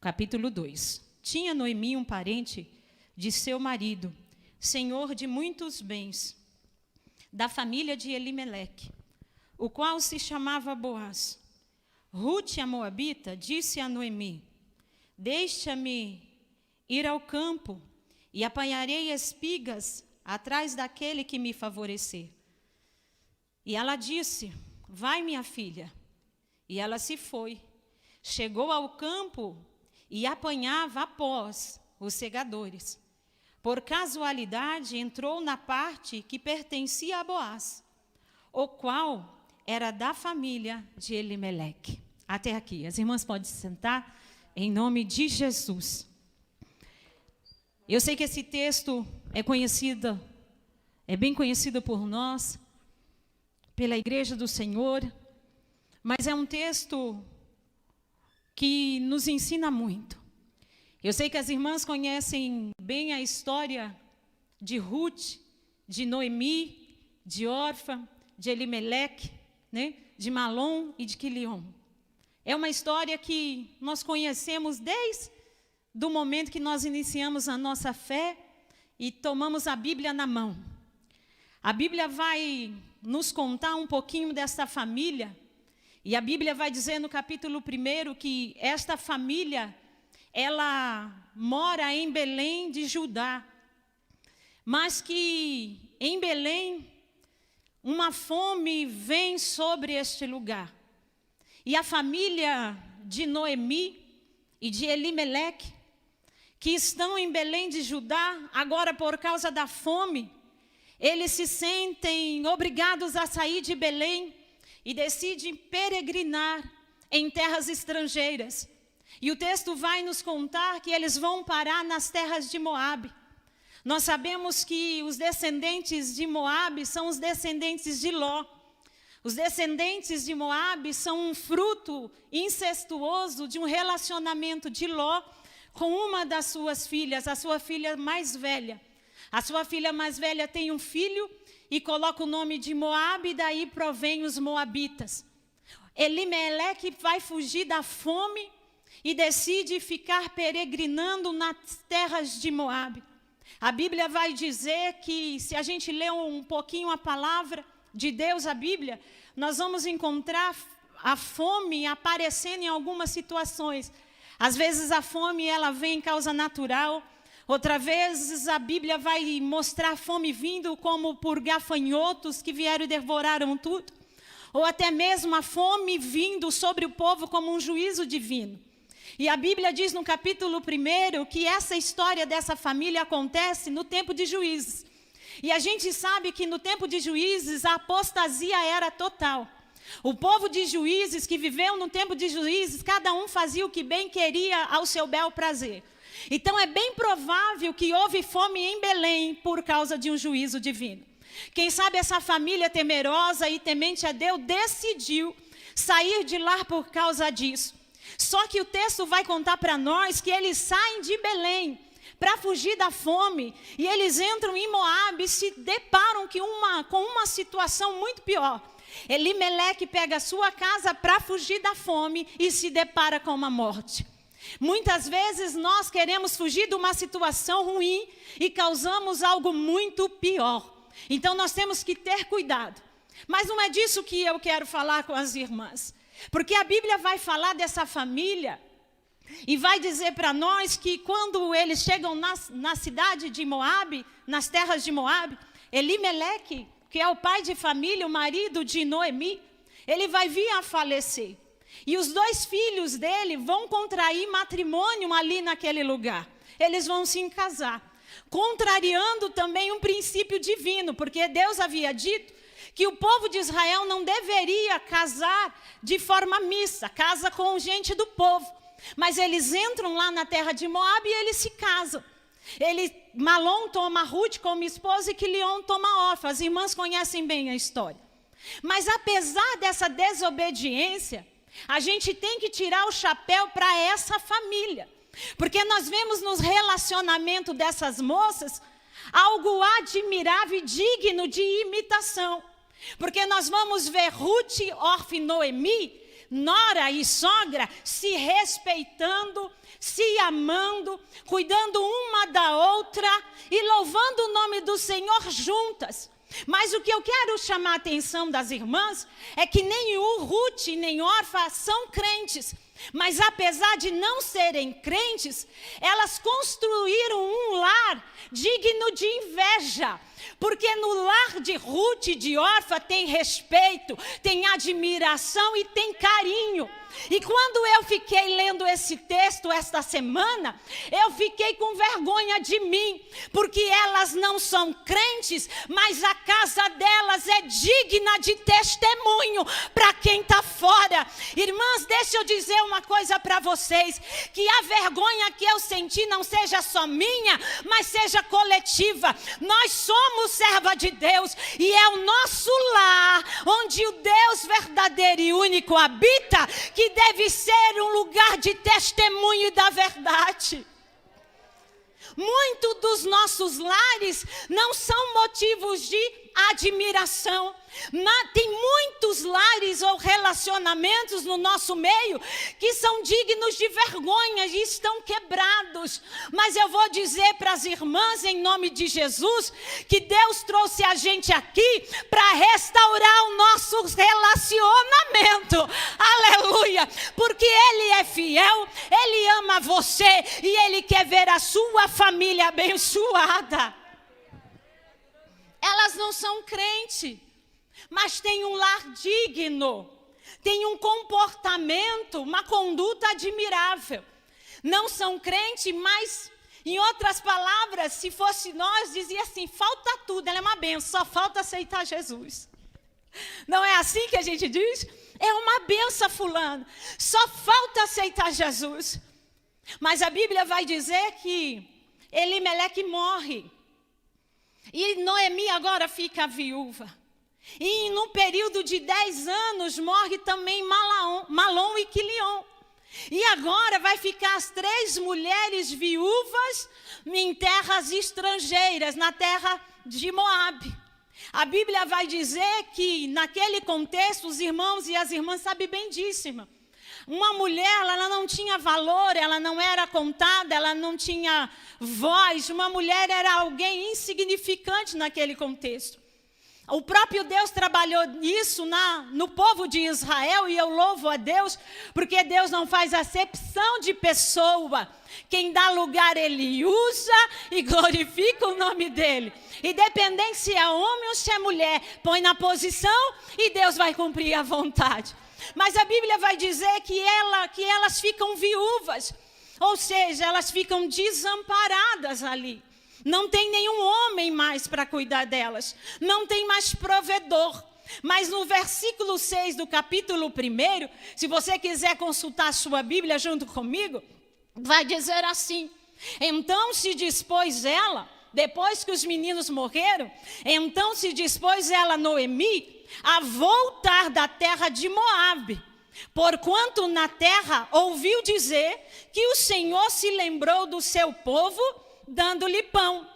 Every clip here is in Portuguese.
Capítulo 2. Tinha Noemi um parente de seu marido, senhor de muitos bens, da família de Elimeleque, o qual se chamava Boaz. Rute, a moabita, disse a Noemi: deixa-me ir ao campo e apanharei espigas atrás daquele que me favorecer. E ela disse: vai, minha filha. E ela se foi. Chegou ao campo e apanhava após os segadores. Por casualidade, entrou na parte que pertencia a Boaz, o qual era da família de Elimeleque. Até aqui. As irmãs podem se sentar, em nome de Jesus. Eu sei que esse texto é bem conhecido por nós, pela Igreja do Senhor, mas é um texto que nos ensina muito. Eu sei que as irmãs conhecem bem a história de Ruth, de Noemi, de Orfa, de Elimeleque, né? De Malom e de Quilion. É uma história que nós conhecemos desde o momento que nós iniciamos a nossa fé e tomamos a Bíblia na mão. A Bíblia vai nos contar um pouquinho dessa família, e a Bíblia vai dizer no capítulo 1 que esta família, ela mora em Belém de Judá, mas que em Belém uma fome vem sobre este lugar. E a família de Noemi e de Elimeleque, que estão em Belém de Judá, agora por causa da fome, eles se sentem obrigados a sair de Belém e decidem peregrinar em terras estrangeiras. E o texto vai nos contar que eles vão parar nas terras de Moabe. Nós sabemos que os descendentes de Moabe são os descendentes de Ló. Os descendentes de Moabe são um fruto incestuoso de um relacionamento de Ló com uma das suas filhas, a sua filha mais velha. A sua filha mais velha tem um filho e coloca o nome de Moabe, e daí provém os moabitas. Elimeleque vai fugir da fome e decide ficar peregrinando nas terras de Moabe. A Bíblia vai dizer que, se a gente ler um pouquinho a palavra de Deus, a Bíblia, nós vamos encontrar a fome aparecendo em algumas situações. Às vezes a fome ela vem em causa natural, outra vez a Bíblia vai mostrar a fome vindo como por gafanhotos que vieram e devoraram tudo, ou até mesmo a fome vindo sobre o povo como um juízo divino. E a Bíblia diz no capítulo 1 que essa história dessa família acontece no tempo de Juízes. E a gente sabe que no tempo de Juízes a apostasia era total. O povo de Juízes que viveu no tempo de Juízes, cada um fazia o que bem queria ao seu bel prazer. Então é bem provável que houve fome em Belém por causa de um juízo divino. Quem sabe essa família temerosa e temente a Deus decidiu sair de lá por causa disso. Só que o texto vai contar para nós que eles saem de Belém para fugir da fome, e eles entram em Moabe e se deparam com uma situação muito pior. Elimeleque pega a sua casa para fugir da fome e se depara com uma morte. Muitas vezes nós queremos fugir de uma situação ruim e causamos algo muito pior. Então nós temos que ter cuidado. Mas não é disso que eu quero falar com as irmãs. Porque a Bíblia vai falar dessa família e vai dizer para nós que quando eles chegam na cidade de Moabe, nas terras de Moabe, Elimeleque, que é o pai de família, o marido de Noemi, ele vai vir a falecer. E os dois filhos dele vão contrair matrimônio ali naquele lugar. Eles vão se casar, contrariando também um princípio divino, porque Deus havia dito que o povo de Israel não deveria casar de forma mista, casa com gente do povo. Mas eles entram lá na terra de Moabe e eles se casam. Malom toma Ruth como esposa e Quilion toma Orfa. As irmãs conhecem bem a história. Mas apesar dessa desobediência, a gente tem que tirar o chapéu para essa família. Porque nós vemos nos relacionamentos dessas moças algo admirável e digno de imitação. Porque nós vamos ver Ruth, Orfa e Noemi nora e sogra se respeitando, se amando, cuidando uma da outra e louvando o nome do Senhor juntas. Mas o que eu quero chamar a atenção das irmãs é que nem Ruth nem Orfa são crentes. Mas apesar de não serem crentes, elas construíram um lar digno de inveja. Porque no lar de Ruth e de Orfa tem respeito, tem admiração e tem carinho. E quando eu fiquei lendo esse texto esta semana, eu fiquei com vergonha de mim, porque elas não são crentes, mas a casa delas é digna de testemunho para quem está fora. Irmãs, deixa eu dizer uma coisa para vocês, que a vergonha que eu senti não seja só minha, mas seja coletiva. Nós somos serva de Deus e é o nosso lar, onde o Deus verdadeiro e único habita, que deve ser um lugar de testemunho e da verdade. Muitos dos nossos lares não são motivos de admiração. Tem muitos lares ou relacionamentos no nosso meio que são dignos de vergonha e estão quebrados. Mas eu vou dizer para as irmãs, em nome de Jesus, que Deus trouxe a gente aqui para restaurar o nosso relacionamento. Aleluia! Porque Ele é fiel, Ele ama você e Ele quer ver a sua família abençoada. Elas não são crentes, mas têm um lar digno, têm um comportamento, uma conduta admirável. Não são crentes, mas, em outras palavras, se fosse nós, dizia assim, falta tudo, ela é uma benção, só falta aceitar Jesus. Não é assim que a gente diz? É uma benção, fulano, só falta aceitar Jesus. Mas a Bíblia vai dizer que Elimeleque morre. E Noemi agora fica viúva. E num período de 10 anos morre também Malom e Quilion. E agora vai ficar as 3 mulheres viúvas em terras estrangeiras, na terra de Moabe. A Bíblia vai dizer que naquele contexto os irmãos e as irmãs sabem bem disso, irmã. Uma mulher, ela não tinha valor, ela não era contada, ela não tinha voz. Uma mulher era alguém insignificante naquele contexto. O próprio Deus trabalhou isso no povo de Israel, e eu louvo a Deus, porque Deus não faz acepção de pessoa. Quem dá lugar, Ele usa e glorifica o nome dEle. Independente se é homem ou se é mulher, põe na posição e Deus vai cumprir a vontade. Mas a Bíblia vai dizer que elas ficam viúvas, ou seja, elas ficam desamparadas ali. Não tem nenhum homem mais para cuidar delas, não tem mais provedor. Mas no versículo 6 do capítulo 1, se você quiser consultar a sua Bíblia junto comigo, vai dizer assim: então se dispôs ela, depois que os meninos morreram, então se dispôs ela, Noemi, a voltar da terra de Moabe, porquanto na terra ouviu dizer que o Senhor se lembrou do seu povo, dando-lhe pão.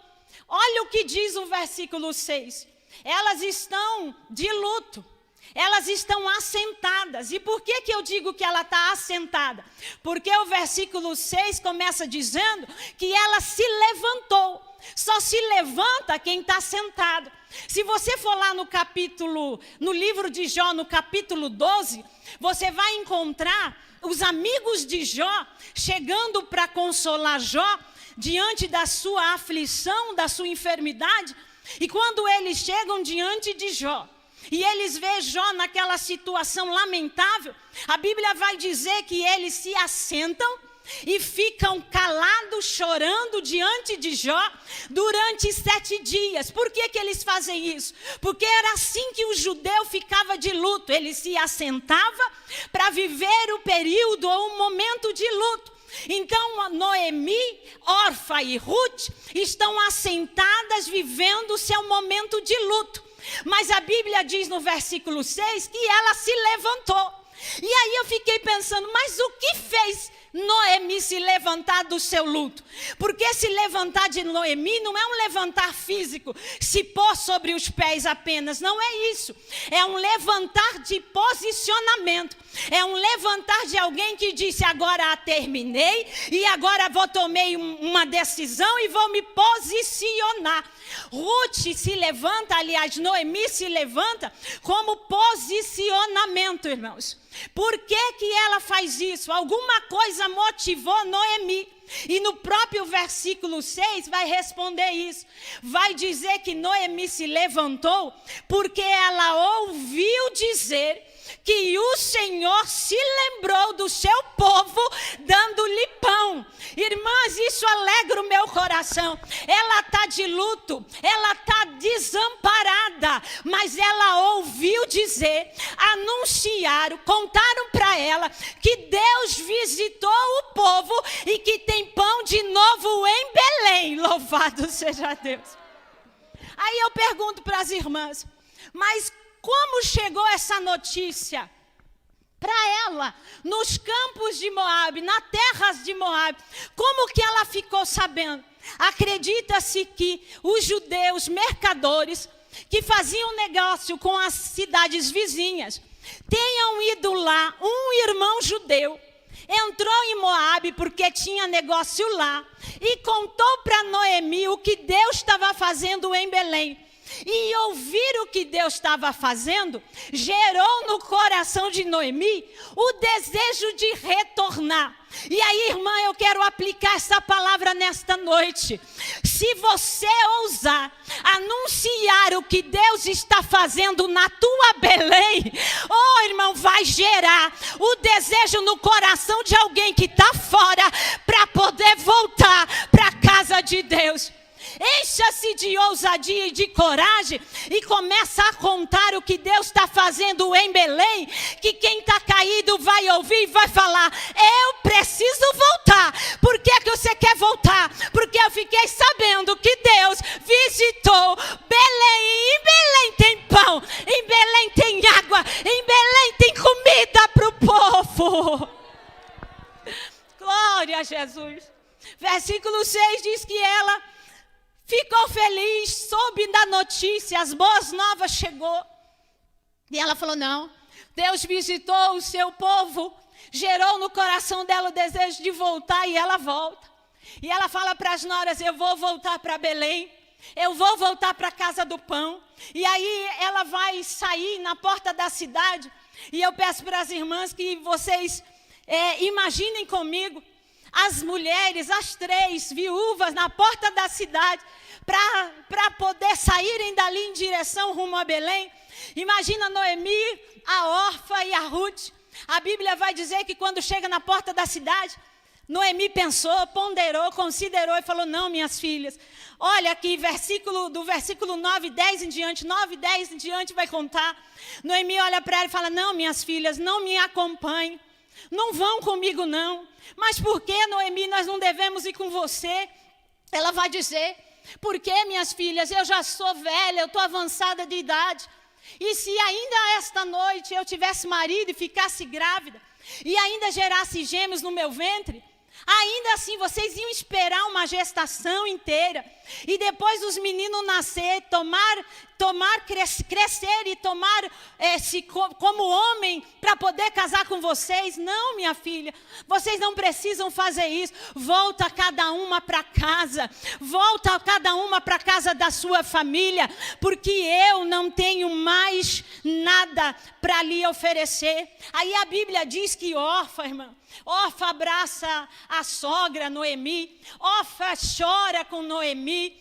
Olha o que diz o versículo 6. Elas estão de luto, elas estão assentadas. E por que eu digo que ela está assentada? Porque o versículo 6 começa dizendo que ela se levantou. Só se levanta quem está sentado. Se você for lá no livro de Jó, no capítulo 12, você vai encontrar os amigos de Jó chegando para consolar Jó diante da sua aflição, da sua enfermidade. E quando eles chegam diante de Jó, e eles veem Jó naquela situação lamentável, a Bíblia vai dizer que eles se assentam e ficam calados, chorando diante de Jó durante 7 dias. Por que eles fazem isso? Porque era assim que o judeu ficava de luto. Ele se assentava para viver o período ou o momento de luto. Então Noemi, Orfa e Ruth estão assentadas vivendo o seu momento de luto. Mas a Bíblia diz no versículo 6 que ela se levantou. E aí eu fiquei pensando, mas o que fez Noemi se levantar do seu luto? Porque se levantar de Noemi não é um levantar físico, se pôr sobre os pés apenas, não é isso. É um levantar de posicionamento. É um levantar de alguém que disse, agora terminei e agora tomei uma decisão e vou me posicionar. Ruth se levanta, aliás, Noemi se levanta como posicionamento, irmãos. Por que ela faz isso? Alguma coisa motivou Noemi. E no próprio versículo 6 vai responder isso. Vai dizer que Noemi se levantou porque ela ouviu dizer que o Senhor se lembrou do seu povo dando-lhe pão. Irmãs, isso alegra o meu coração. Ela está de luto, ela está desamparada, mas ela ouviu dizer, anunciaram, contaram para ela que Deus visitou o povo e que tem pão de novo em Belém. Louvado seja Deus. Aí eu pergunto para as irmãs, mas como chegou essa notícia para ela, nos campos de Moabe, nas terras de Moabe? Como que ela ficou sabendo? Acredita-se que os judeus mercadores que faziam negócio com as cidades vizinhas tenham ido lá, um irmão judeu entrou em Moabe porque tinha negócio lá e contou para Noemi o que Deus estava fazendo em Belém. E ouvir o que Deus estava fazendo gerou no coração de Noemi o desejo de retornar. E aí, irmã, eu quero aplicar essa palavra nesta noite. Se você ousar anunciar o que Deus está fazendo na tua Belém, oh, irmão, vai gerar o desejo no coração de alguém que está fora para poder voltar para a casa de Deus. Encha-se de ousadia e de coragem e começa a contar o que Deus está fazendo em Belém, que quem está caído vai ouvir e vai falar, eu preciso voltar. Por que você quer voltar? Porque eu fiquei sabendo que Deus visitou Belém, e em Belém tem pão, em Belém tem água, em Belém tem comida para o povo. Glória a Jesus. Versículo 6 diz que ela ficou feliz, soube da notícia, as boas novas chegou. E ela falou, não, Deus visitou o seu povo, gerou no coração dela o desejo de voltar e ela volta. E ela fala para as noras, eu vou voltar para Belém, eu vou voltar para a casa do pão. E aí ela vai sair na porta da cidade e eu peço para as irmãs que vocês imaginem comigo, as mulheres, as 3 viúvas na porta da cidade, para poder saírem dali em direção rumo a Belém. Imagina Noemi, a Orfa e a Ruth. A Bíblia vai dizer que quando chega na porta da cidade, Noemi pensou, ponderou, considerou e falou, não, minhas filhas, olha aqui, do versículo 9, 10 em diante, 9, 10 em diante vai contar. Noemi olha para ela e fala, não, minhas filhas, não me acompanhem. Não vão comigo não. Mas por que, Noemi, nós não devemos ir com você? Ela vai dizer, porque, minhas filhas, eu já sou velha, eu estou avançada de idade. E se ainda esta noite eu tivesse marido e ficasse grávida, e ainda gerasse gêmeos no meu ventre, ainda assim vocês iam esperar uma gestação inteira, e depois os meninos nascer, crescer e tomar como homem para poder casar com vocês? Não, minha filha, vocês não precisam fazer isso. Volta cada uma para casa, volta cada uma para casa da sua família, porque eu não tenho mais nada para lhe oferecer. Aí a Bíblia diz que Orfa, irmã, Orfa abraça a sogra Noemi, Orfa chora com Noemi,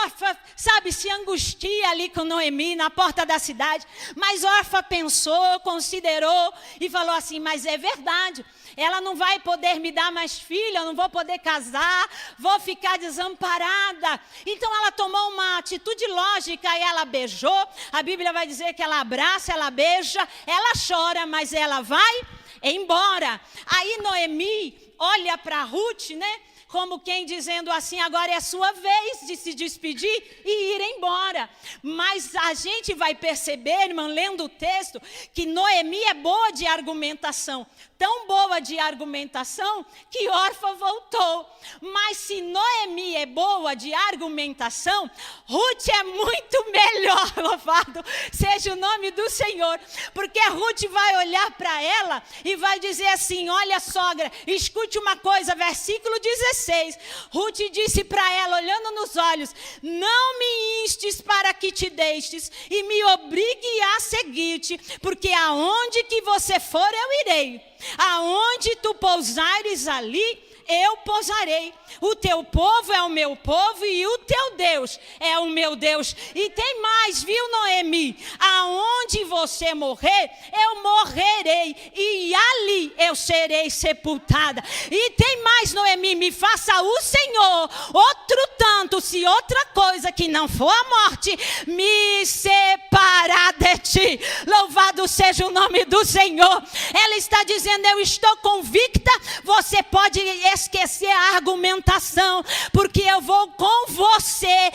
Orfa, sabe, se angustia ali com Noemi na porta da cidade. Mas Orfa pensou, considerou e falou assim, mas é verdade, ela não vai poder me dar mais filho, eu não vou poder casar, vou ficar desamparada. Então ela tomou uma atitude lógica e ela beijou. A Bíblia vai dizer que ela abraça, ela beija, ela chora, mas ela vai embora. Aí Noemi olha para Ruth, né? Como quem dizendo assim, agora é a sua vez de se despedir e ir embora. Mas a gente vai perceber, irmã, lendo o texto, que Noemi é boa de argumentação. Tão boa de argumentação que Orfa voltou. Mas se Noemi é boa de argumentação, Ruth é muito melhor, louvado seja o nome do Senhor. Porque Ruth vai olhar para ela e vai dizer assim, olha sogra, escute uma coisa, versículo 16. Ruth disse para ela, olhando nos olhos, não me instes para que te deixes e me obrigue a seguir-te, porque aonde que você for eu irei. Aonde tu pousares ali, eu pousarei. O teu povo é o meu povo e o teu Deus é o meu Deus. E tem mais, viu, Noemi? Aonde você morrer, eu morrerei e ali eu serei sepultada. E tem mais, Noemi, me faça o Senhor outro tanto, se outra coisa que não for a morte, me separar de ti. Louvado seja o nome do Senhor. Ela está dizendo, eu estou convicta, você pode esquecer a argumentação, porque eu vou com você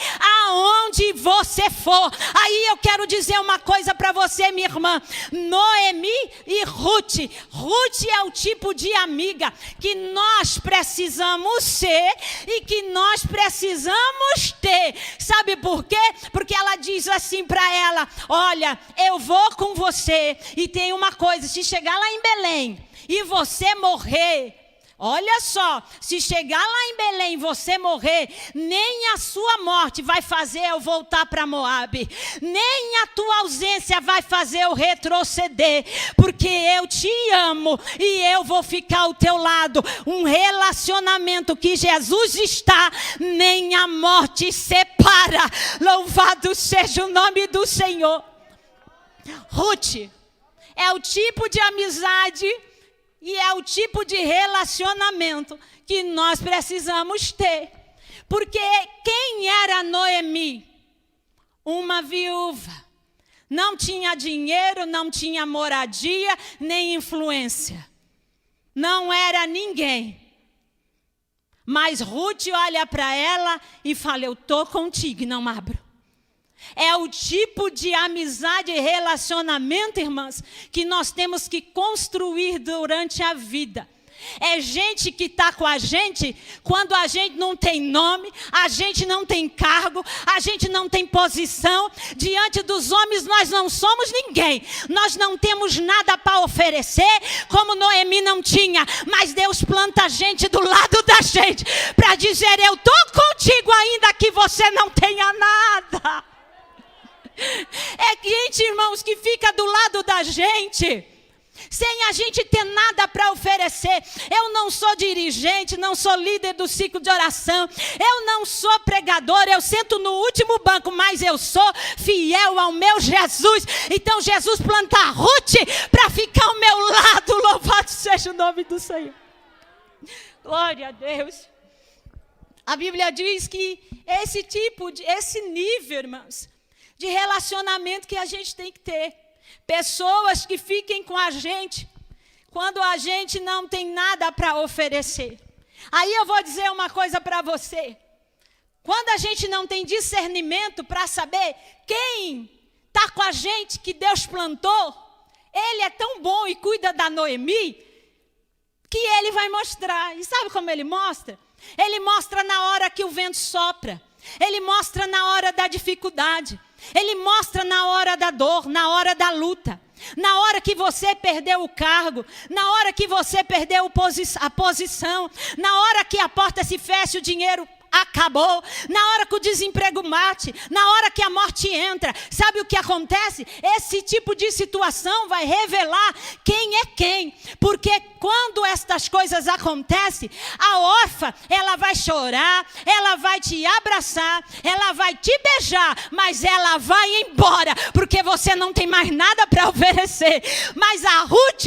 aonde você for. Aí eu quero dizer uma coisa para você, minha irmã. Noemi e Ruth. Ruth é o tipo de amiga que nós precisamos ser e que nós precisamos ter. Sabe por quê? Porque ela diz assim para ela, olha, eu vou com você. E tem uma coisa, se chegar lá em Belém e você morrer, olha só, se chegar lá em Belém e você morrer, nem a sua morte vai fazer eu voltar para Moabe, nem a tua ausência vai fazer eu retroceder, porque eu te amo e eu vou ficar ao teu lado. Um relacionamento que Jesus está, nem a morte separa. Louvado seja o nome do Senhor. Ruth é o tipo de amizade e é o tipo de relacionamento que nós precisamos ter. Porque quem era Noemi? Uma viúva. Não tinha dinheiro, não tinha moradia, nem influência. Não era ninguém. Mas Ruth olha para ela e fala, eu estou contigo e não abro. É o tipo de amizade e relacionamento, irmãs, que nós temos que construir durante a vida. É gente que está com a gente quando a gente não tem nome, a gente não tem cargo, a gente não tem posição. Diante dos homens nós não somos ninguém. Nós não temos nada para oferecer, como Noemi não tinha. Mas Deus planta a gente do lado da gente para dizer, eu estou contigo ainda que você não tenha nada. É gente, irmãos, que fica do lado da gente sem a gente ter nada para oferecer. Eu não sou dirigente, não sou líder do ciclo de oração, eu não sou pregador, eu sento no último banco, mas eu sou fiel ao meu Jesus. Então Jesus planta a Ruth para ficar ao meu lado. Louvado seja o nome do Senhor. Glória a Deus. A Bíblia diz que esse nível, irmãos, de relacionamento que a gente tem que ter. Pessoas que fiquem com a gente quando a gente não tem nada para oferecer. Aí eu vou dizer uma coisa para você. Quando a gente não tem discernimento para saber quem está com a gente que Deus plantou, Ele é tão bom e cuida da Noemi, que Ele vai mostrar. E sabe como Ele mostra? Ele mostra na hora que o vento sopra. Ele mostra na hora da dificuldade. Ele mostra na hora da dor, na hora da luta. Na hora que você perdeu o cargo, na hora que você perdeu a posição, na hora que a porta se fecha, o dinheiro acabou, na hora que o desemprego bate, na hora que a morte entra. Sabe o que acontece? Esse tipo de situação vai revelar quem é quem. Porque quando estas coisas acontecem, a órfã, ela vai chorar, ela vai te abraçar, ela vai te beijar, mas ela vai embora, porque você não tem mais nada para oferecer. Mas a Ruth,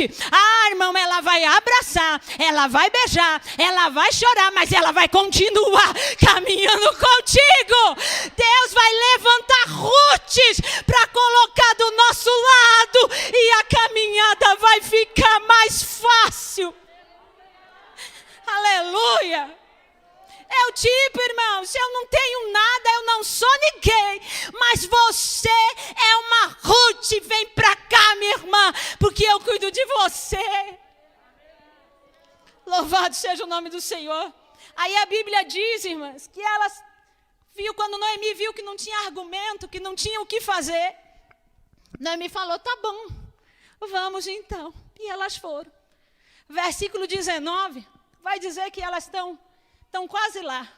irmão, ela vai abraçar, ela vai beijar, ela vai chorar, mas ela vai continuar caminhando contigo. Deus vai levantar Rutes para colocar do nosso lado e a caminhada vai ficar mais fácil. Aleluia! É o tipo, irmãos, eu não tenho nada, eu não sou ninguém, mas você é uma Ruth, vem pra cá, minha irmã, porque eu cuido de você. Louvado seja o nome do Senhor. Aí a Bíblia diz, irmãs, que elas viu, quando Noemi viu que não tinha argumento, que não tinha o que fazer, Noemi falou, tá bom, vamos então. E elas foram. Versículo 19, vai dizer que elas estão quase lá,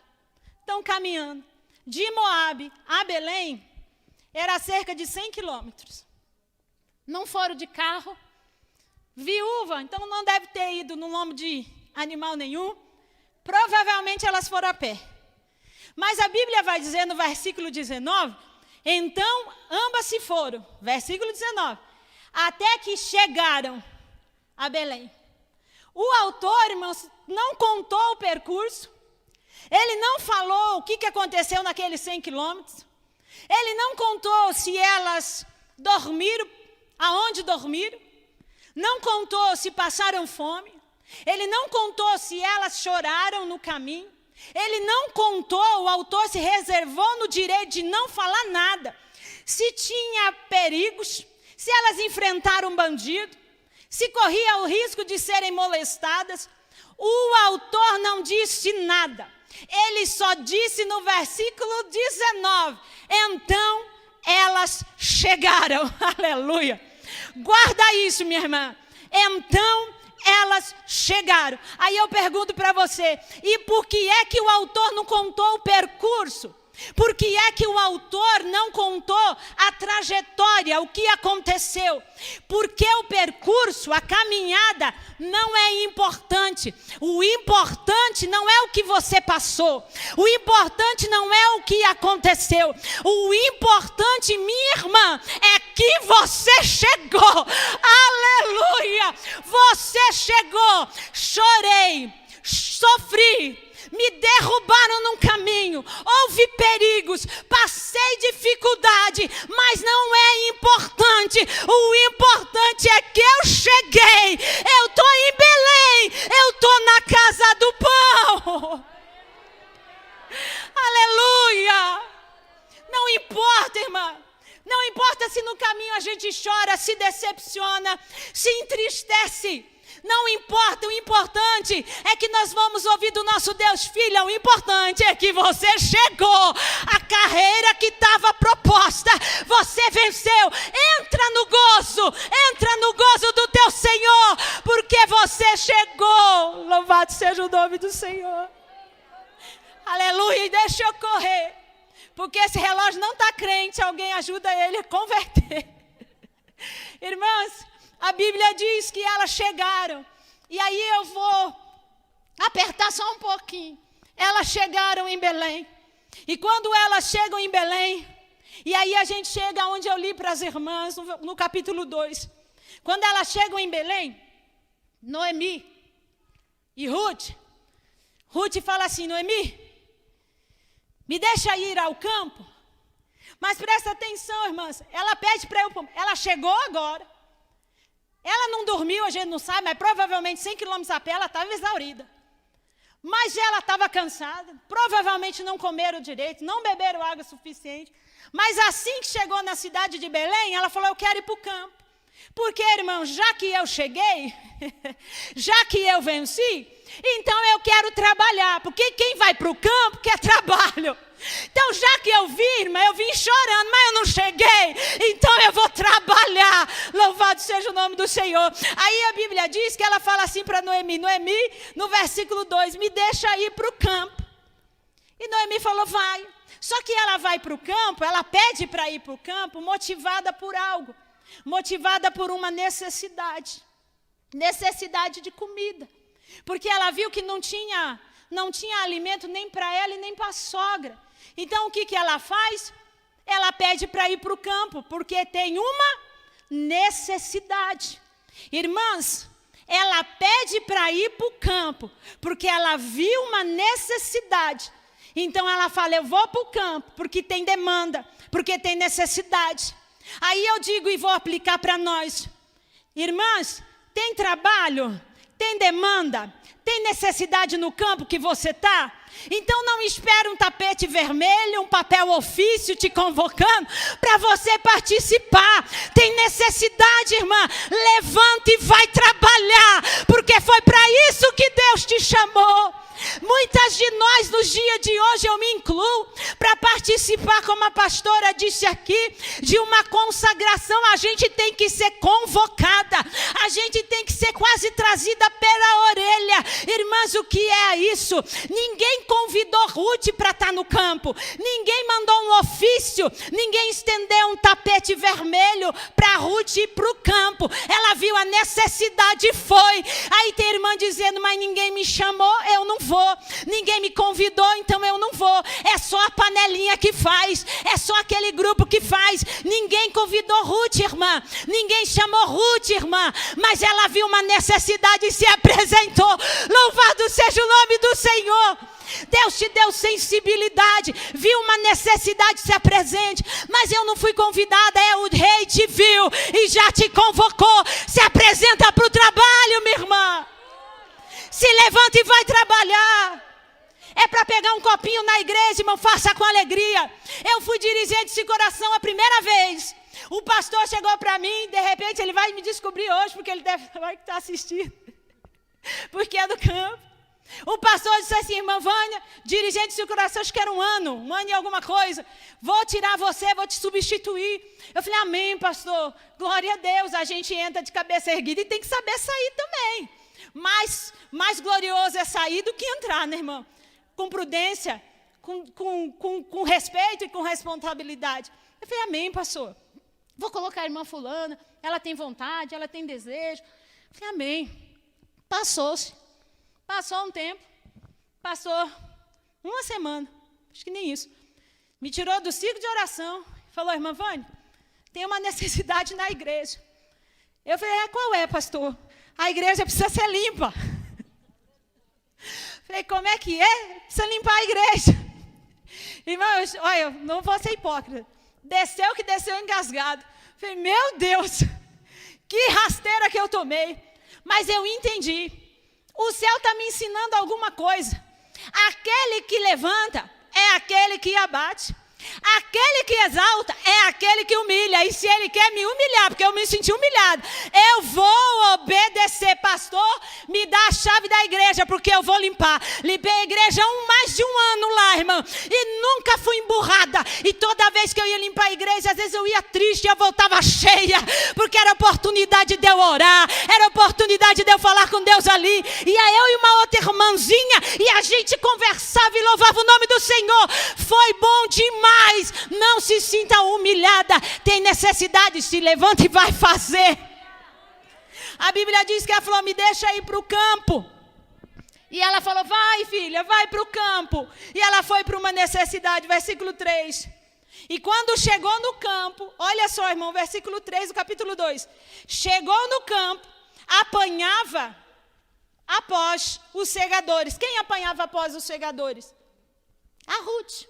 estão caminhando. De Moabe a Belém, era cerca de 100 quilômetros. Não foram de carro. Viúva, então não deve ter ido no lombo de animal nenhum. Provavelmente elas foram a pé. Mas a Bíblia vai dizer no versículo 19, então ambas se foram, versículo 19, até que chegaram a Belém. O autor, irmãos, não contou o percurso. Ele não falou o que aconteceu naqueles 100 quilômetros. Ele não contou se elas dormiram, aonde dormiram. Não contou se passaram fome. Ele não contou se elas choraram no caminho. Ele não contou, o autor se reservou no direito de não falar nada. Se tinha perigos, se elas enfrentaram um bandido, se corria o risco de serem molestadas. O autor não disse nada. Ele só disse no versículo 19, então elas chegaram. Aleluia. Guarda isso, minha irmã. Então elas chegaram. Aí eu pergunto para você, e por que é que o autor não contou o percurso? Por que é que o autor não contou a trajetória, o que aconteceu? Porque o percurso, a caminhada, não é importante. O importante não é o que você passou. O importante não é o que aconteceu. O importante, minha irmã, é que você chegou. Aleluia! Você chegou. Chorei, sofri. Me derrubaram num caminho, houve perigos, passei dificuldade, mas não é importante. O importante é que eu cheguei, eu estou em Belém, eu estou na casa do pão. Aleluia! Não importa, irmã. Não importa se no caminho a gente chora, se decepciona, se entristece. Não importa, o importante é que nós vamos ouvir do nosso Deus, filha, o importante é que você chegou, a carreira que estava proposta, você venceu, entra no gozo do teu Senhor, porque você chegou, louvado seja o nome do Senhor, aleluia, e deixa eu correr, porque esse relógio não está crente, alguém ajuda ele a converter, irmãs, a Bíblia diz que elas chegaram, e aí eu vou apertar só um pouquinho. Elas chegaram em Belém, e quando elas chegam em Belém, e aí a gente chega onde eu li para as irmãs, no capítulo 2. Quando elas chegam em Belém, Noemi e Ruth fala assim, Noemi, me deixa ir ao campo, mas presta atenção, irmãs, ela pede para eu, ela chegou agora, ela não dormiu, a gente não sabe, mas provavelmente 100 quilômetros a pé ela estava exaurida. Mas ela estava cansada, provavelmente não comeram direito, não beberam água suficiente. Mas assim que chegou na cidade de Belém, ela falou, eu quero ir para o campo. Porque, irmão, já que eu cheguei, já que eu venci, então eu quero trabalhar. Porque quem vai para o campo quer trabalho. Então, já que eu vim, irmã, eu vim chorando, mas eu não cheguei, então eu vou trabalhar, louvado seja o nome do Senhor. Aí a Bíblia diz que ela fala assim para Noemi, no versículo 2, me deixa ir para o campo. E Noemi falou, vai. Só que ela vai para o campo, ela pede para ir para o campo, motivada por algo, motivada por uma necessidade de comida. Porque ela viu que não tinha alimento nem para ela e nem para a sogra. Então, o que ela faz? Ela pede para ir para o campo, porque tem uma necessidade. Irmãs, ela pede para ir para o campo, porque ela viu uma necessidade. Então, ela fala, eu vou para o campo, porque tem demanda, porque tem necessidade. Aí eu digo e vou aplicar para nós. Irmãs, tem trabalho, tem demanda, Tem necessidade no campo que você está? Então não espere um tapete vermelho, um papel ofício te convocando para você participar. Tem necessidade, irmã? Levante e vai trabalhar, porque foi para isso que Deus te chamou. Muitas de nós, nos dias de hoje, eu me incluo, para participar, como a pastora disse aqui, de uma consagração. A gente tem que ser convocada, a gente tem que ser quase trazida pela orelha. Irmãs, o que é isso? Ninguém convidou Ruth para estar no campo, ninguém mandou um ofício, ninguém estendeu um tapete vermelho para Ruth ir para o campo. Ela viu a necessidade e foi. Aí tem irmã dizendo, mas ninguém me chamou, eu não vou. Ninguém me convidou, então eu não vou. É só a panelinha que faz, é só aquele grupo que faz. Ninguém convidou Ruth, irmã, ninguém chamou Ruth, irmã, mas ela viu uma necessidade e se apresentou. Louvado seja o nome do Senhor. Deus te deu sensibilidade, viu uma necessidade, se apresente. Mas eu não fui convidada, o rei te viu e já te convocou. Se apresenta para o trabalho, minha irmã. Se levanta e vai trabalhar. É para pegar um copinho na igreja, irmão, faça com alegria. Eu fui dirigente desse coração a primeira vez. O pastor chegou para mim, de repente ele vai me descobrir hoje, porque ele deve estar assistindo, porque é do campo. O pastor disse assim, irmã Vânia, dirigente desse coração, acho que era um ano e alguma coisa. Vou tirar você, vou te substituir. Eu falei, amém, pastor, glória a Deus. A gente entra de cabeça erguida e tem que saber sair também. Mas mais glorioso é sair do que entrar, né, irmão? Com prudência, com respeito e com responsabilidade. Eu falei, amém, pastor. Vou colocar a irmã fulana, ela tem vontade, ela tem desejo. Eu falei, amém. Passou-se. Passou um tempo, passou uma semana, acho que nem isso. Me tirou do ciclo de oração, falou, irmã Vânia, tem uma necessidade na igreja. Eu falei, qual é, pastor? A igreja precisa ser limpa. Falei, como é que é? Precisa limpar a igreja. Irmão, olha, eu não vou ser hipócrita. Desceu que desceu engasgado. Falei, meu Deus, que rasteira que eu tomei. Mas eu entendi. O céu está me ensinando alguma coisa. Aquele que levanta é aquele que abate. Aquele que exalta é aquele que humilha. E se ele quer me humilhar, porque eu me senti humilhada, eu vou obedecer. Pastor, me dá a chave da igreja, porque eu vou limpar. Limpei a igreja mais de um ano lá, irmão, e nunca fui emburrada. E toda vez que eu ia limpar a igreja, às vezes eu ia triste e eu voltava cheia, porque era oportunidade de eu orar, era oportunidade de eu falar com Deus ali. E aí eu e uma outra irmãzinha, e a gente conversava e louvava o nome do Senhor. Foi bom demais. Não se sinta humilhada. Tem necessidade, se levanta e vai fazer. A Bíblia diz que ela falou, me deixa ir para o campo. E ela falou, vai filha, vai para o campo. E ela foi para uma necessidade, versículo 3. E quando chegou no campo, olha só, irmão, versículo 3 do capítulo 2. Chegou no campo, apanhava após os segadores. Quem apanhava após os segadores? A Ruth.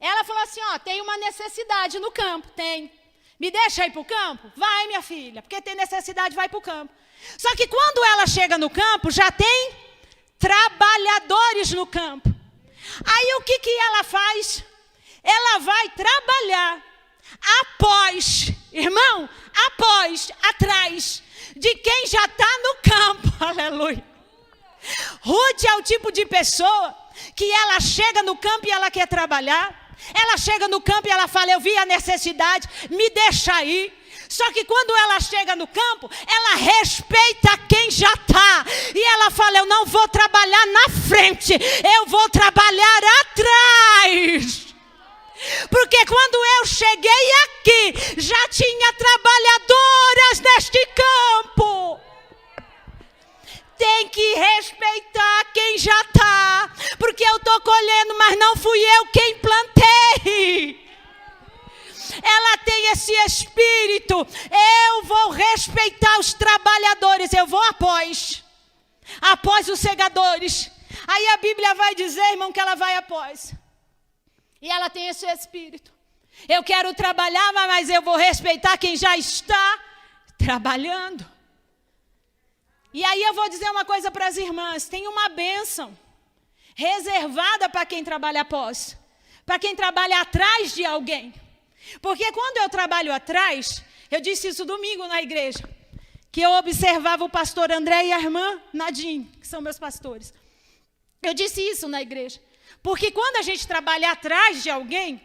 Ela falou assim, tem uma necessidade no campo. Tem. Me deixa ir para o campo? Vai, minha filha, porque tem necessidade, vai para o campo. Só que quando ela chega no campo, já tem trabalhadores no campo. Aí o que ela faz? Ela vai trabalhar após, irmão, atrás de quem já está no campo. Aleluia. Ruth é o tipo de pessoa que ela chega no campo e ela quer trabalhar. Ela chega no campo e ela fala, eu vi a necessidade, me deixa aí. Só que quando ela chega no campo, ela respeita quem já está. E ela fala, eu não vou trabalhar na frente, eu vou trabalhar atrás. Porque quando eu cheguei aqui, já tinha trabalhadoras neste campo. Tem que respeitar quem já está. Porque eu estou colhendo, mas não fui eu quem plantei. Ela tem esse espírito. Eu vou respeitar os trabalhadores. Eu vou após os segadores. Aí a Bíblia vai dizer, irmão, que ela vai após. E ela tem esse espírito. Eu quero trabalhar, mas eu vou respeitar quem já está trabalhando. E aí eu vou dizer uma coisa para as irmãs, tem uma bênção reservada para quem trabalha após, para quem trabalha atrás de alguém. Porque quando eu trabalho atrás, eu disse isso domingo na igreja, que eu observava o pastor André e a irmã Nadine, que são meus pastores. Eu disse isso na igreja. Porque quando a gente trabalha atrás de alguém,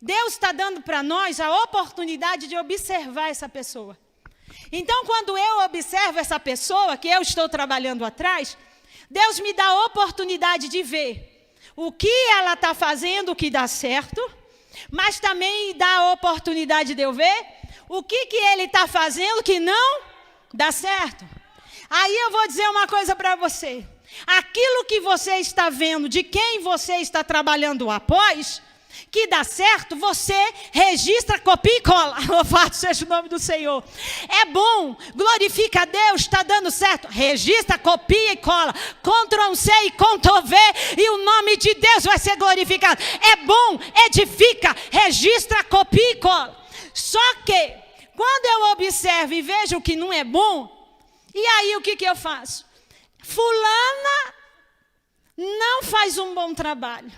Deus está dando para nós a oportunidade de observar essa pessoa. Então, quando eu observo essa pessoa, que eu estou trabalhando atrás, Deus me dá a oportunidade de ver o que ela está fazendo que dá certo, mas também dá a oportunidade de eu ver o que ele está fazendo que não dá certo. Aí eu vou dizer uma coisa para você. Aquilo que você está vendo, de quem você está trabalhando após, que dá certo, você registra, copia e cola. Louvado seja o nome do Senhor. É bom, glorifica a Deus, está dando certo. Registra, copia e cola. Ctrl+C e Ctrl+V e o nome de Deus vai ser glorificado. É bom, edifica, registra, copia e cola. Só que, quando eu observo e vejo que não é bom, e aí o que eu faço? Fulana não faz um bom trabalho.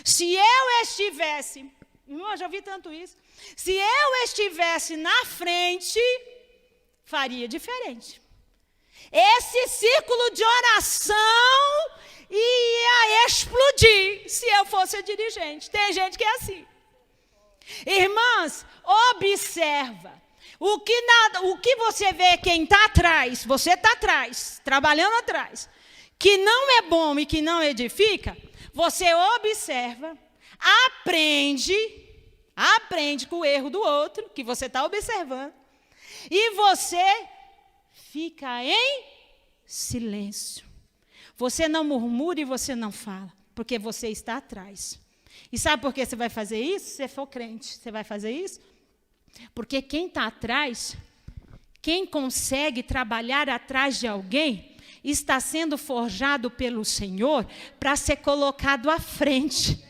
Se eu estivesse, eu já ouvi tanto isso, se eu estivesse na frente, faria diferente. Esse círculo de oração ia explodir se eu fosse a dirigente. Tem gente que é assim. Irmãs, observa. O que você vê quem está atrás, você está atrás, trabalhando atrás, que não é bom e que não edifica, você observa, aprende com o erro do outro, que você está observando, e você fica em silêncio. Você não murmura e você não fala, porque você está atrás. E sabe por que você vai fazer isso? Se você for crente, você vai fazer isso? Porque quem está atrás, quem consegue trabalhar atrás de alguém, está sendo forjado pelo Senhor para ser colocado à frente.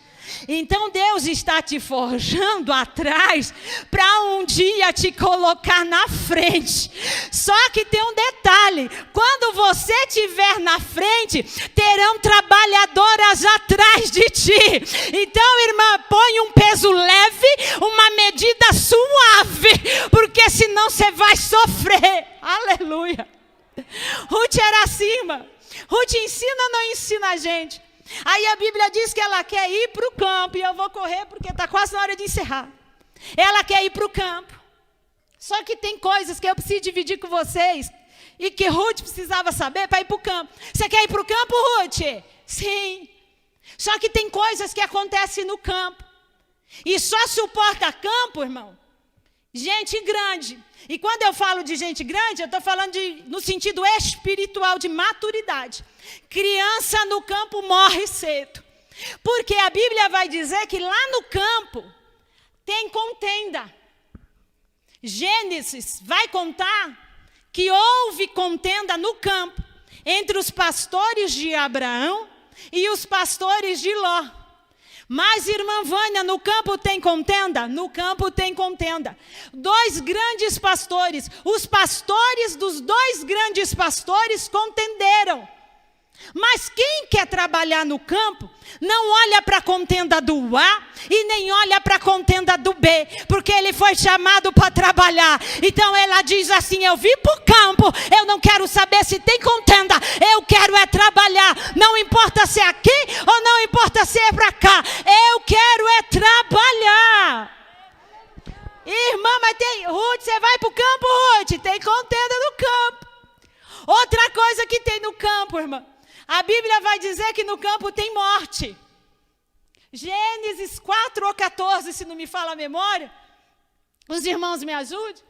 Então Deus está te forjando atrás para um dia te colocar na frente. Só que tem um detalhe: quando você estiver na frente, terão trabalhadoras atrás de ti. Então, irmã, põe um peso leve, uma medida suave, porque senão você vai sofrer. Aleluia. Ruth era acima. Ruth ensina ou não ensina a gente? Aí a Bíblia diz que ela quer ir para o campo, e eu vou correr porque está quase na hora de encerrar. Ela quer ir para o campo. Só que tem coisas que eu preciso dividir com vocês, e que Ruth precisava saber para ir para o campo. Você quer ir para o campo, Ruth? Sim. Só que tem coisas que acontecem no campo. E só suporta campo, irmão, gente grande. E quando eu falo de gente grande, eu estou falando no sentido espiritual, de maturidade. Criança no campo morre cedo. Porque a Bíblia vai dizer que lá no campo tem contenda. Gênesis vai contar que houve contenda no campo entre os pastores de Abraão e os pastores de Ló. Mas, irmã Vânia, no campo tem contenda? No campo tem contenda. Dois grandes pastores, os pastores dos dois grandes pastores contenderam. Mas quem quer trabalhar no campo, não olha para a contenda do A e nem olha para a contenda do B, porque ele foi chamado para trabalhar. Então ela diz assim: eu vim para o campo, eu não quero saber se tem contenda, eu quero é trabalhar. Não importa se é aqui ou não importa se é para cá, eu quero é trabalhar. Irmã, mas tem, Ruth, você vai para o campo, Ruth? Tem contenda no campo. Outra coisa que tem no campo, irmã, a Bíblia vai dizer que no campo tem morte. Gênesis 4 ou 14, se não me fala a memória, os irmãos me ajudem,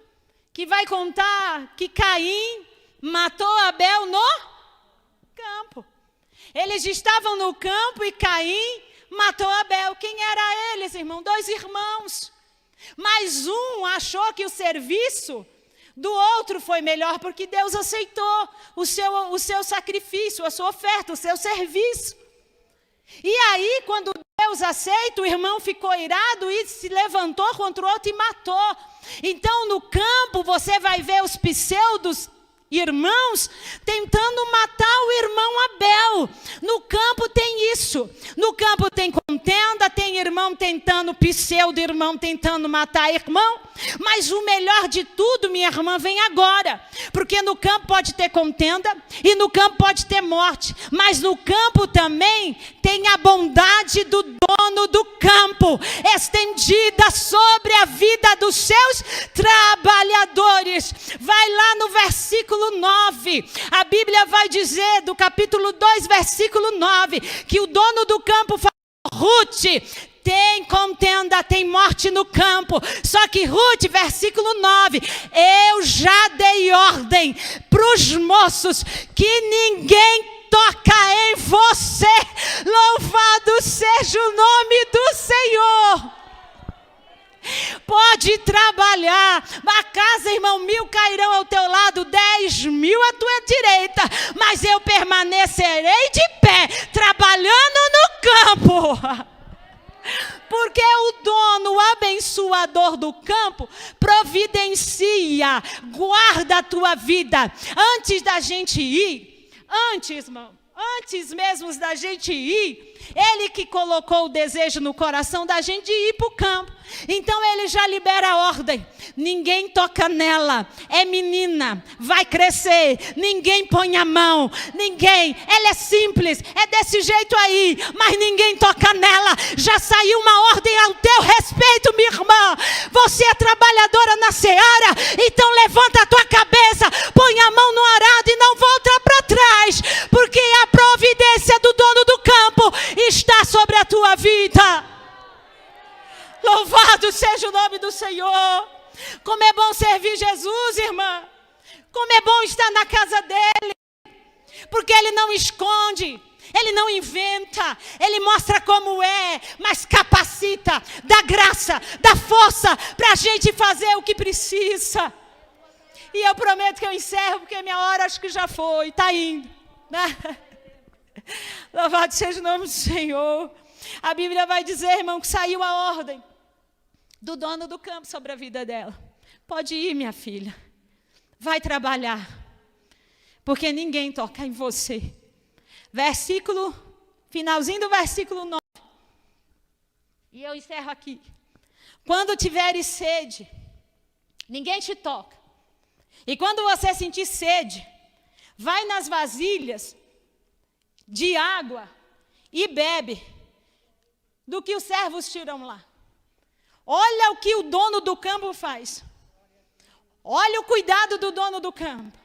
que vai contar que Caim matou Abel no campo. Eles estavam no campo e Caim matou Abel. Quem era eles, irmão? Dois irmãos. Mas um achou que o serviço do outro foi melhor, porque Deus aceitou o seu sacrifício, a sua oferta, o seu serviço. E aí, quando Deus aceita, o irmão ficou irado e se levantou contra o outro e matou. Então, no campo, você vai ver os pseudos irmãos tentando matar o irmão Abel. No campo tem isso. No campo tem contenda, tem irmão tentando, pseudo-irmão tentando matar irmão. Mas o melhor de tudo, minha irmã, vem agora. Porque no campo pode ter contenda e no campo pode ter morte. Mas no campo também tem a bondade do dono do campo estendida sobre a vida dos seus trabalhadores. Vai lá no versículo 9, a Bíblia vai dizer, do capítulo 2, versículo 9, que o dono do campo fala: Ruth, tem contenda, tem morte no campo. Só que Ruth, versículo 9, eu já dei ordem para os moços que ninguém toca em você. Louvado seja o nome do Senhor. Pode trabalhar. A casa, irmão, 1000 cairão ao teu lado, 10.000 à tua direita, mas eu permanecerei de pé, trabalhando no campo. Porque o dono, o abençoador do campo, providencia, guarda a tua vida. Antes da gente ir, irmão, antes mesmo da gente ir, Ele que colocou o desejo no coração da gente de ir para o campo. Então Ele já libera a ordem: ninguém toca nela, é menina, vai crescer, ninguém põe a mão, ninguém, ela é simples, é desse jeito aí, mas ninguém toca nela. Já saiu uma ordem ao teu respeito, minha irmã. Você é trabalhadora na seara, então levanta a tua cabeça, põe a mão no arado e não volta para trás, porque a providência do dono do campo está sobre a tua vida. Louvado seja o nome do Senhor. Como é bom servir Jesus, irmã. Como é bom estar na casa dele. Porque ele não esconde, ele não inventa, ele mostra como é, mas capacita, dá graça, dá força para a gente fazer o que precisa. E eu prometo que eu encerro, porque minha hora acho que já foi, está indo. Louvado seja o nome do Senhor. A Bíblia vai dizer, irmão, que saiu a ordem do dono do campo sobre a vida dela. Pode ir, minha filha. Vai trabalhar. Porque ninguém toca em você. Finalzinho do versículo 9. E eu encerro aqui. Quando tiveres sede, ninguém te toca. E quando você sentir sede, vai nas vasilhas de água e bebe do que os servos tiram lá. Olha o que o dono do campo faz. Olha o cuidado do dono do campo.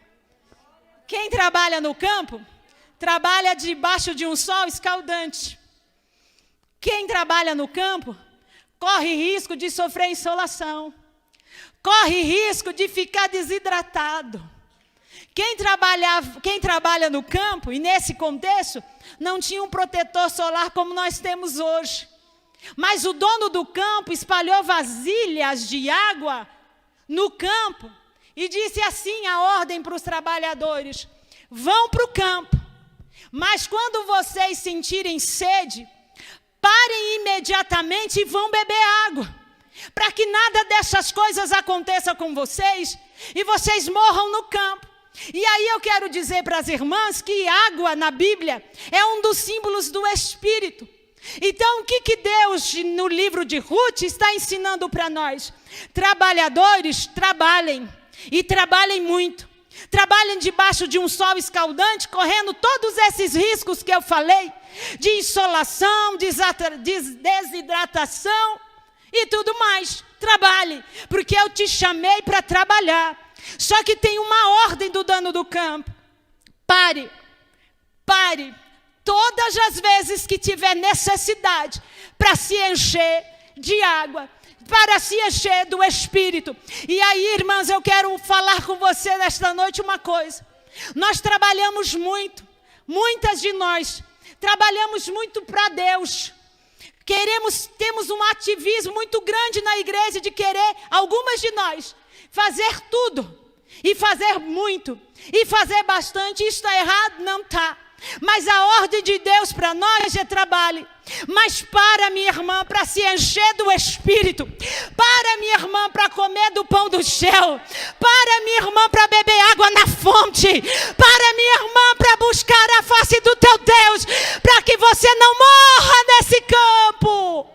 Quem trabalha no campo, trabalha debaixo de um sol escaldante. Quem trabalha no campo, corre risco de sofrer insolação. Corre risco de ficar desidratado. Quem trabalha no campo, e nesse contexto, não tinha um protetor solar como nós temos hoje. Mas o dono do campo espalhou vasilhas de água no campo e disse assim a ordem para os trabalhadores: vão para o campo, mas quando vocês sentirem sede, parem imediatamente e vão beber água, para que nada dessas coisas aconteça com vocês e vocês morram no campo. E aí eu quero dizer para as irmãs que água na Bíblia é um dos símbolos do Espírito. Então, o que Deus, no livro de Ruth, está ensinando para nós? Trabalhadores, trabalhem, e trabalhem muito. Trabalhem debaixo de um sol escaldante, correndo todos esses riscos que eu falei, de insolação, desidratação e tudo mais. Trabalhe, porque eu te chamei para trabalhar. Só que tem uma ordem do dono do campo: pare. Todas as vezes que tiver necessidade para se encher de água, para se encher do Espírito. E aí, irmãs, eu quero falar com você nesta noite uma coisa. Nós trabalhamos muito, muitas de nós trabalhamos muito para Deus. Temos um ativismo muito grande na igreja de querer, algumas de nós, fazer tudo, e fazer muito, e fazer bastante. Isso está errado? Não está. Mas a ordem de Deus para nós é trabalhe. Mas para minha irmã, para se encher do Espírito, para minha irmã, para comer do pão do céu, para minha irmã, para beber água na fonte, para minha irmã, para buscar a face do teu Deus, para que você não morra nesse campo.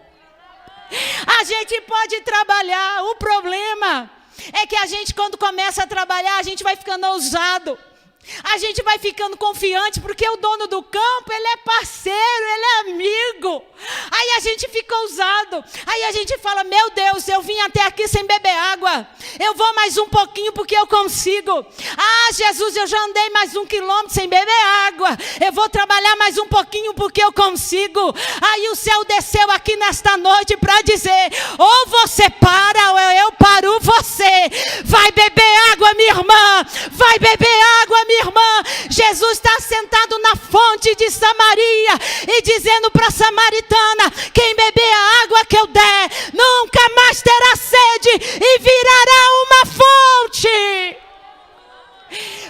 A gente pode trabalhar, o problema é que a gente, quando começa a trabalhar, a gente vai ficando ousado. A gente vai ficando confiante, porque o dono do campo, ele é parceiro, ele é amigo. Aí a gente fica ousado. Aí a gente fala, meu Deus, eu vim até aqui sem beber água. Eu vou mais um pouquinho porque eu consigo. Ah, Jesus, eu já andei mais 1 quilômetro sem beber água. Eu vou trabalhar mais um pouquinho porque eu consigo. Aí o céu desceu aqui nesta noite para dizer, ou você para ou eu paro você. Vai beber água, minha irmã. Vai beber água, minha irmã. Jesus está sentado na fonte de Samaria e dizendo para a samaritana, quem beber a água que eu der, nunca mais terá sede e virará uma fonte.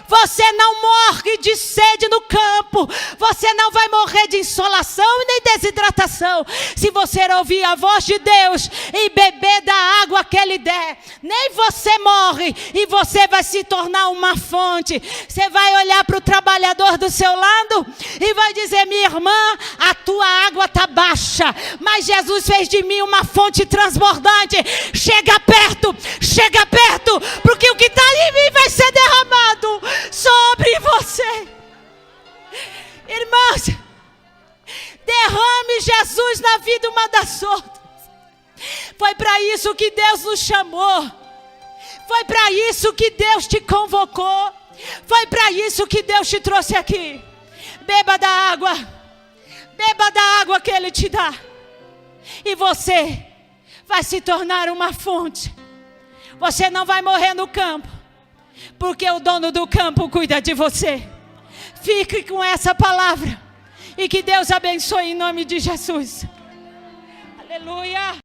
Você não morre de sede no campo. Você não vai morrer de insolação e nem desidratação. Se você ouvir a voz de Deus e beber da água que Ele der, nem você morre e você vai se tornar uma fonte. Você vai olhar para o trabalhador do seu lado e vai dizer, minha irmã, a tua água está baixa, mas Jesus fez de mim uma fonte transbordante. Chega perto, porque o que está em mim vai ser derramado sobre você. Irmãos, derrame Jesus na vida uma das outras. Foi para isso que Deus nos chamou. Foi para isso que Deus te convocou. Foi para isso que Deus te trouxe aqui. Beba da água que Ele te dá, e você vai se tornar uma fonte. Você não vai morrer no campo, porque o dono do campo cuida de você. Fique com essa palavra e que Deus abençoe em nome de Jesus. Aleluia.